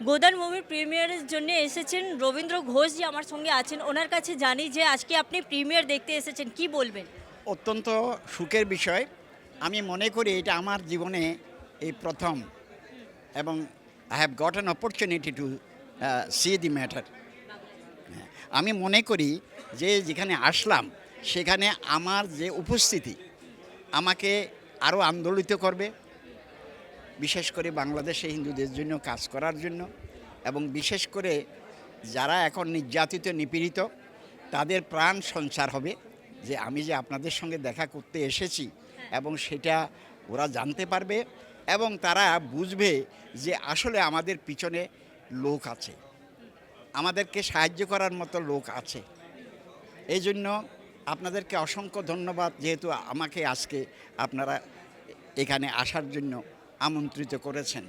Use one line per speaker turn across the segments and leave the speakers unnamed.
গোদান মুভির প্রিমিয়ারের জন্য এসেছেন রবীন্দ্র ঘোষজি আমার সঙ্গে আছেন। ওনার কাছে জানি যে আজকে আপনি প্রিমিয়ার দেখতে এসেছেন, কি বলবেন?
অত্যন্ত সুখের বিষয়। আমি মনে করি এটা আমার জীবনে এই প্রথম, এবং I have got an opportunity to see the matter. আমি মনে করি যে যেখানে আসলাম সেখানে আমার যে উপস্থিতি আমাকে আরও আন্দোলিত করবে, বিশেষ করে বাংলাদেশে হিন্দুদের জন্য কাজ করার জন্য, এবং বিশেষ করে যারা এখন নির্যাতিত নিপীড়িত তাদের প্রাণ সঞ্চার হবে যে আমি যে আপনাদের সঙ্গে দেখা করতে এসেছি, এবং সেটা ওরা জানতে পারবে এবং তারা বুঝবে যে আসলে আমাদের পিছনে লোক আছে, আমাদেরকে সাহায্য করার মতো লোক আছে। এই জন্য আপনাদেরকে অসংখ্য ধন্যবাদ, যেহেতু আমাকে আজকে আপনারা এখানে আসার জন্য আমন্ত্রিত করেছেন।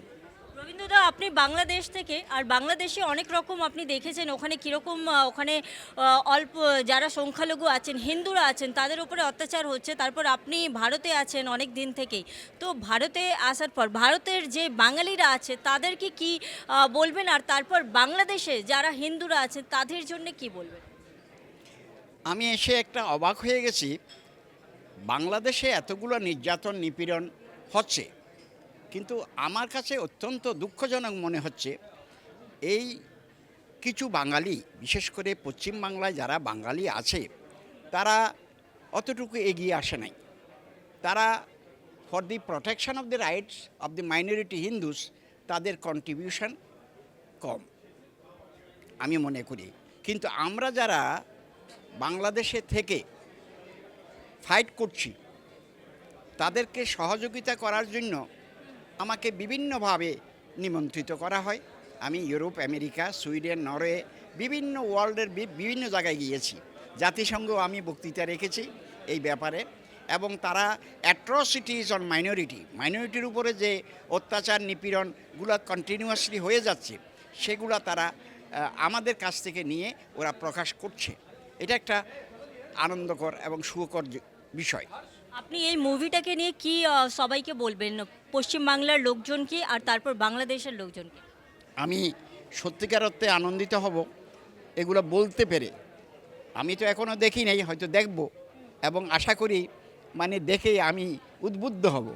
রবীন্দ্রদা, আপনি বাংলাদেশ থেকে, আর বাংলাদেশে অনেক রকম আপনি দেখেছেন ওখানে কীরকম ওখানে অল্প যারা সংখ্যালঘু আছেন, হিন্দুরা আছেন, তাদের উপরে অত্যাচার হচ্ছে। তারপর আপনি ভারতে আছেন অনেক দিন থেকেই। তো ভারতে আসার পর ভারতের যে বাঙালিরা আছে তাদেরকে কি বলবেন, আর তারপর বাংলাদেশে যারা হিন্দুরা আছে তাদের জন্য কি বলবেন?
আমি এসে একটা অবাক হয়ে গেছি, বাংলাদেশে এতগুলো নির্যাতন নিপীড়ন হচ্ছে, কিন্তু আমার কাছে অত্যন্ত দুঃখজনক মনে হচ্ছে এই কিছু বাঙালি, বিশেষ করে পশ্চিম বাংলায় যারা বাঙালি আছে তারা অতটুকু এগিয়ে আসে নাই। তারা for the protection of the rights of the minority Hindus তাদের কন্ট্রিবিউশন কম আমি মনে করি। কিন্তু আমরা যারা বাংলাদেশে থেকে ফাইট করছি তাদেরকে সহযোগিতা করার জন্য আমাকে বিভিন্নভাবে নিমন্ত্রিত করা হয়। আমি ইউরোপ, আমেরিকা, সুইডেন, নরওয়ে, বিভিন্ন ওয়ার্ল্ডের বিভিন্ন জায়গায় গিয়েছি। জাতিসংঘেও আমি বক্তৃতা রেখেছি এই ব্যাপারে, এবং তারা অ্যাট্রসিটিজ অন মাইনরিটির উপরে যে অত্যাচার নিপীড়নগুলো কন্টিনিউয়াসলি হয়ে যাচ্ছে সেগুলো তারা আমাদের কাছ থেকে নিয়ে ওরা প্রকাশ করছে। এটা একটা আনন্দকর এবং সুখকর বিষয়।
আপনি এই মুভিটাকে নিয়ে কি সবাইকে বলবেন, পশ্চিমবাংলার লোকজনকে আর তারপর বাংলাদেশের লোকজনকে?
আমি সত্যিকার অর্থে আনন্দিত হব এগুলো বলতে পেরে। আমি তো এখনও দেখি নাই, হয়তো দেখব, এবং আশা করি দেখেই আমি উদ্বুদ্ধ হব।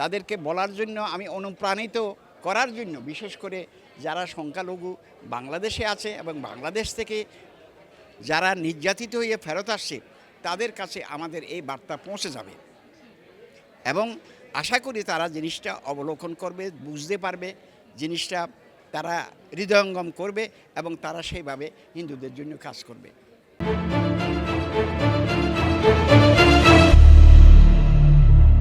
তাদেরকে বলার জন্য, আমি অনুপ্রাণিত করার জন্য, বিশেষ করে যারা সংখ্যালঘু বাংলাদেশে আছে এবং বাংলাদেশ থেকে যারা নির্যাতিত হয়ে ফেরত আসছে তাদের কাছে আমাদের এই বার্তা পৌঁছে যাবে, এবং আশা করি তারা জিনিসটা অবলোকন করবে, বুঝতে পারবে, জিনিসটা তারা হৃদয়ঙ্গম করবে এবং তারা সেইভাবে হিন্দুদের জন্য কাজ করবে।